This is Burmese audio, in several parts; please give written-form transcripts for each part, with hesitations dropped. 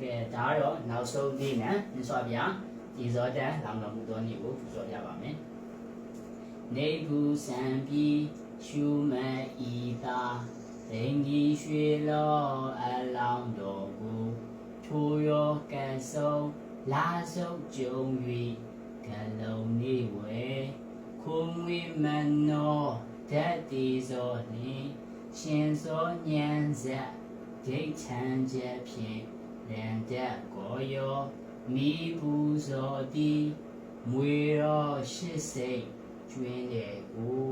OK ဒါကတော့နောက်ဆုံးနေ့နဲ့မြတ်စွာဘုရားဒီဇောတန်လောင်တော်မူသောနေ့ကိုပူဇော်ကြပါမယ်နေကူစံပြီးရှုမန်ဤသာဒိန်ကြီးရွှေလောအလောင်းတော်ကိုထိုးရောကံဆုံးလာစုပ်ကြုံ၍ကလုံးနေဝဲခုံဝိမနောဓာတ်တိဇောနှင့်ရှင်စောဉာဏ်ဆက်ဒိဋ္ဌံချက်ဖြင့်လန်တက်ကိုယောမိပူဇော်သည်မွေရောရှစ်စိတ်ကျွင်းတဲ့ကို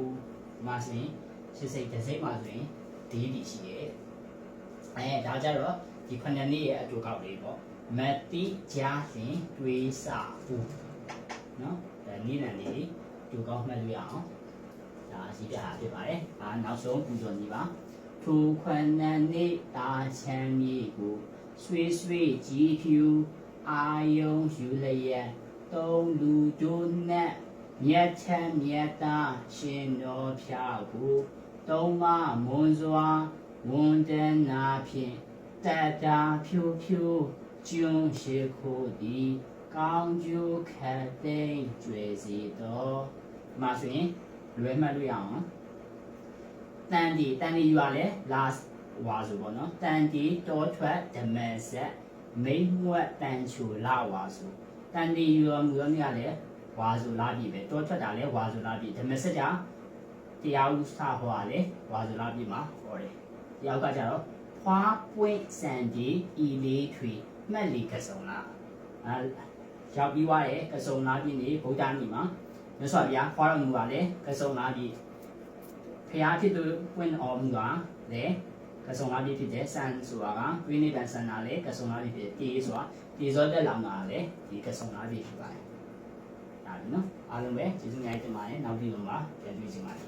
မဆိုရင်ရှစ်စိတ်တစ်စိတ်မှဆိုရင်ဒီဒီရှိရဲ့ဒါကြတော့ဒီခုနှစ်နေ့ရဲ့အတူကောက်လေးပေါ့မတိကြားစဉ်တွေးစာဘူးနော်ဒါနည်းလမ်းလေးတူကောက်မှတ်လို့ရအောင်ဒါရှိပြတာဖြစ်ပါတယ်ဒါနောက်ဆုံးပူဇော်နေပါထိုခုနှစ်နေ့တာချမ်းမြေကိုဆွေးဆွေးကြည်ဖြူအာယုံယူလျက်သုံးလူတို့နဲ့မြတ်ချမ်းမြတ်သာရှင်တော်ဖျားကိုသုံးမမွန်စွာဝန်တနာဖြင့်တတာဖြူဖြူကျွန်းရှိခိုးသည်ကောင်းကျိုးခတ်သိမ့်ကျွေစီတော်မှာဆိုရင်လွယ်မှတ်လို့ရအောင်တန်တီယူရလဲ last ဝါဆိုပေါ့နော်တန်တီတောထွက်ဓမ္မဆက်မိတ်မွက်တန်ချူလာဝါဆိုတန်တီယူရမူရမြလဲဝါဆိုလာပြီပဲတောထွက်တာလဲဝါဆိုလာပြီဓမ္မဆက်ကြတရားဥစဟောလဲဝါဆိုလာပြီမှာဟောတယ်တရားကကြတော့ဖွားပွင့်စံဒီဤလေးထွေမှတ်လီကစုံလားရောက်ပြီးွားရဲ့ကစုံလာပြီနေဗုဒ္ဓနေ့မှာမြတ်စွာဘုရားဟောတော်မူပါလေကစုံလာပြီဖျားဖြစ်သူပွင့်တော်မူတာလေကစုံလာပြီဖြစ်တဲ့စံဆိုတာကဝိနည်းတန်စံနာလေကစုံလာပြီဖြစ်တေးဆိုတာဒီဇောတက်လောင်တာလေဒီကစုံလာပြီဖြစ်ပါတယ်ဒါပြီနော်အားလုံးပဲကျေးဇူးများတင်ပါတယ်နောက်ပြီးတော့ပြန်တွေ့ချင်ပါတယ်